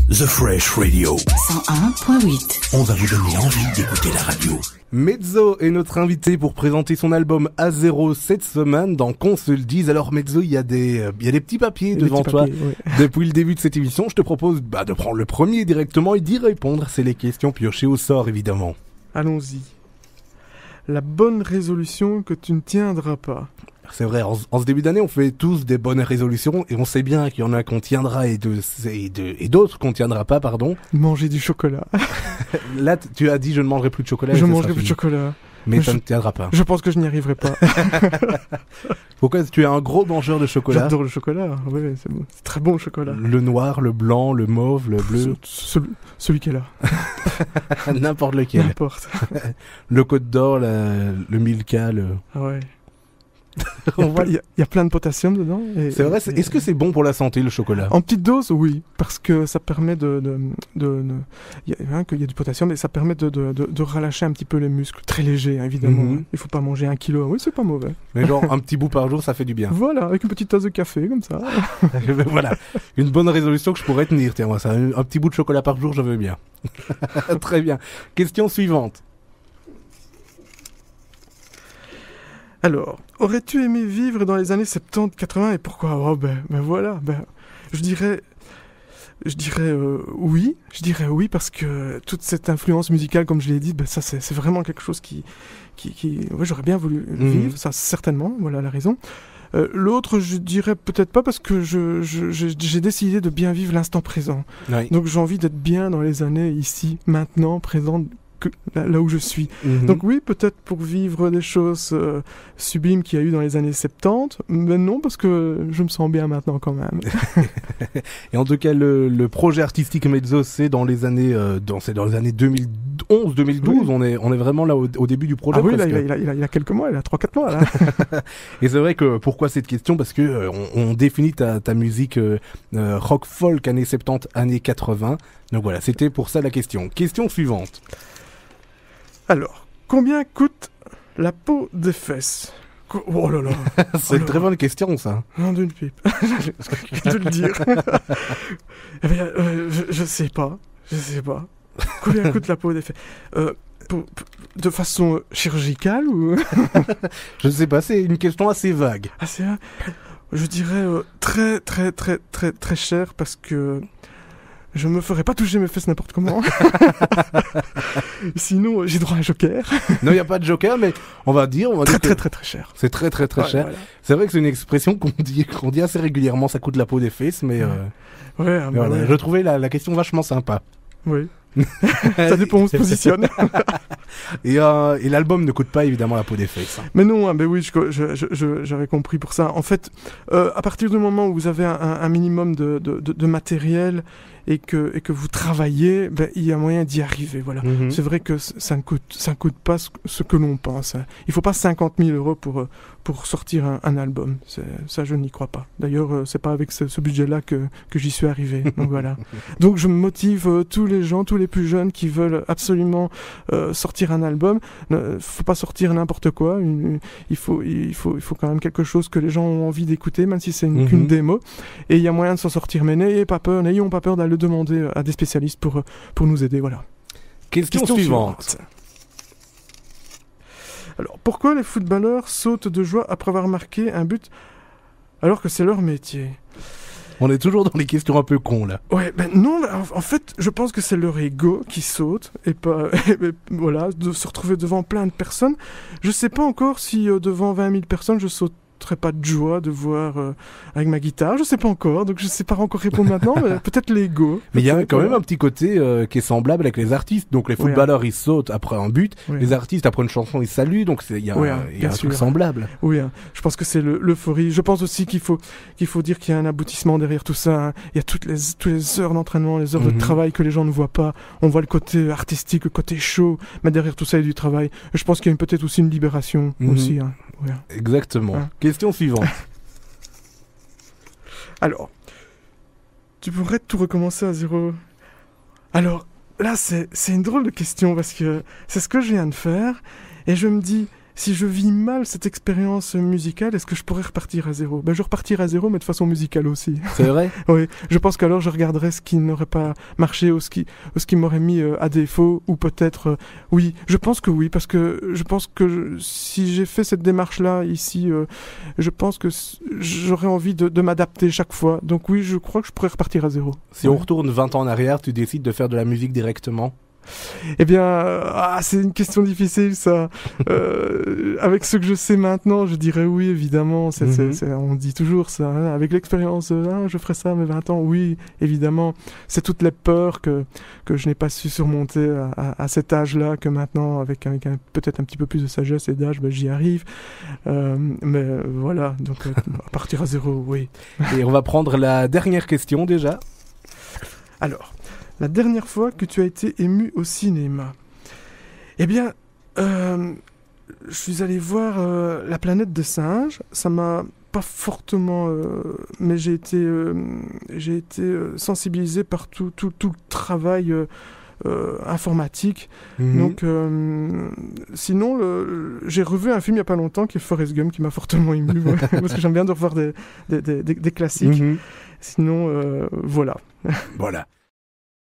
The Fresh Radio 101.8. On va vous donner envie d'écouter la radio. Mezzo est notre invité pour présenter son album A0 cette semaine dans Qu'on se le dise. Alors Mezzo, il y a des petits papiers devant toi. Oui. Depuis le début de cette émission, je te propose de prendre le premier directement et d'y répondre. C'est les questions piochées au sort, évidemment. Allons-y. La bonne résolution que tu ne tiendras pas. C'est vrai, en ce début d'année, on fait tous des bonnes résolutions et on sait bien qu'il y en a qu'on tiendra et d'autres qu'on tiendra pas, pardon. Manger du chocolat. Là, tu as dit je ne mangerai plus de chocolat. Je mangerai plus de chocolat. Mais ça ne tiendra pas. Je pense que je n'y arriverai pas. Pourquoi tu es un gros mangeur de chocolat? J'adore le chocolat. Oui, c'est bon. C'est très bon le chocolat. Le noir, le blanc, le mauve, le bleu. Celui qui est là. N'importe lequel. N'importe. Le Côte d'Or, le Milka, le... Ah ouais. On voit, il y a plein de potassium dedans. C'est vrai. Est-ce que c'est bon pour la santé, le chocolat? En petite dose, oui, parce que ça permet il y a du potassium et ça permet de relâcher un petit peu les muscles. Très léger, évidemment. Mm-hmm. Il faut pas manger 1 kilo. Oui, c'est pas mauvais. Mais genre un petit bout par jour, ça fait du bien. Voilà, avec une petite tasse de café comme ça. Voilà, une bonne résolution que je pourrais tenir. Tiens, moi, ça, un petit bout de chocolat par jour, je veux bien. Très bien. Question suivante. Alors, aurais-tu aimé vivre dans les années 70-80 et pourquoi? Oh voilà, je dirais oui. Je dirais oui parce que toute cette influence musicale, comme je l'ai dit, ça c'est vraiment quelque chose qui ouais, j'aurais bien voulu vivre, ça certainement, voilà la raison. L'autre, je dirais peut-être pas parce que j'ai décidé de bien vivre l'instant présent. Oui. Donc j'ai envie d'être bien dans les années ici, maintenant, présentes. Là où je suis. Mm-hmm. Donc oui, peut-être pour vivre des choses sublimes qu'il y a eu dans les années 70, mais non, parce que je me sens bien maintenant quand même. Et en tout cas, le projet artistique Mezzo, c'est dans les années 2011-2012, oui. On est vraiment là au début du projet. Ah oui, là, il a quelques mois, il a 3-4 mois là. Et c'est vrai que, pourquoi cette question? Parce que on définit ta musique rock folk années 70, années 80. Donc voilà, c'était pour ça la question. Question suivante. Alors, combien coûte la peau des fesses? Oh là là. C'est une très bonne question, ça. Non, d'une pipe. Je vais te le dire. Eh bien, je sais pas. Combien coûte la peau des fesses? De façon chirurgicale ou... Je ne sais pas, c'est une question assez vague. Ah, c'est vrai. Je dirais très très très très très cher parce que je me ferais pas toucher mes fesses n'importe comment. Sinon, j'ai droit à un joker. Non, il n'y a pas de joker, mais on va dire très très cher. C'est très très très cher. Voilà. C'est vrai que c'est une expression qu'on dit assez régulièrement, ça coûte la peau des fesses, mais ouais. Je trouvais la question vachement sympa. Oui. Ça dépend où on se positionne. Et l'album ne coûte pas évidemment la peau des fesses. Mais non, oui, j'avais compris pour ça. En fait, à partir du moment où vous avez un minimum de matériel et que vous travaillez, il y a moyen d'y arriver. Voilà. Mm-hmm. C'est vrai que ça ne coûte pas ce que l'on pense. Il faut pas 50 000 € pour sortir un album. Ça, je n'y crois pas. D'ailleurs, c'est pas avec ce budget-là que j'y suis arrivé. Donc voilà. Donc je motive tous les gens, tous les plus jeunes qui veulent absolument sortir un album. Faut pas sortir n'importe quoi. Il faut quand même quelque chose que les gens ont envie d'écouter, même si c'est qu'une démo. Et il y a moyen de s'en sortir. Mais n'ayons pas peur d'aller demander à des spécialistes pour nous aider. Voilà. Question suivante. Alors, pourquoi les footballeurs sautent de joie après avoir marqué un but alors que c'est leur métier? On est toujours dans les questions un peu cons, là. Ouais, non, en fait, je pense que c'est leur ego qui saute, et pas, voilà, de se retrouver devant plein de personnes. Je sais pas encore si devant 20 000 personnes, je sauterais pas de joie de voir avec ma guitare, je sais pas encore, donc je sais pas encore répondre maintenant, mais peut-être l'ego. Mais il y a quand même un petit côté qui est semblable avec les artistes. Donc les footballeurs, ils sautent après un but, les artistes après une chanson, ils saluent, donc il y a un truc semblable. Oui, je pense que c'est l'euphorie. Je pense aussi qu'il faut dire qu'il y a un aboutissement derrière tout ça. Il y a toutes les heures d'entraînement, les heures de travail que les gens ne voient pas. On voit le côté artistique, le côté show, mais derrière tout ça, il y a du travail. Et je pense qu'il y a peut-être aussi une libération aussi. Exactement. Question suivante. Alors, tu pourrais tout recommencer à zéro. Alors, là, c'est une drôle de question parce que c'est ce que je viens de faire et je me dis, si je vis mal cette expérience musicale, est-ce que je pourrais repartir à zéro? Je repartirai à zéro, mais de façon musicale aussi. C'est vrai? Oui, je pense qu'alors je regarderais ce qui n'aurait pas marché ou ce qui m'aurait mis à défaut, ou peut-être oui, je pense que oui, parce que je pense que si j'ai fait cette démarche-là ici, je pense que j'aurais envie de m'adapter chaque fois. Donc oui, je crois que je pourrais repartir à zéro. Si on retourne 20 ans en arrière, tu décides de faire de la musique directement? Eh bien, c'est une question difficile, ça. Avec ce que je sais maintenant, je dirais oui, évidemment. On dit toujours ça. Hein, avec l'expérience, je ferai ça à mes 20 ans. Oui, évidemment. C'est toutes les peurs que je n'ai pas su surmonter à cet âge-là, que maintenant, avec peut-être un petit peu plus de sagesse et d'âge, j'y arrive. Mais voilà, donc à partir à zéro, oui. Et on va prendre la dernière question déjà. Alors, la dernière fois que tu as été ému au cinéma? Eh bien, je suis allé voir La planète des singes. Ça m'a pas fortement... mais j'ai été sensibilisé par tout le travail informatique. Donc, sinon, j'ai revu un film il y a pas longtemps qui est Forrest Gump, qui m'a fortement ému, parce que j'aime bien de revoir des classiques. Sinon, voilà. Voilà.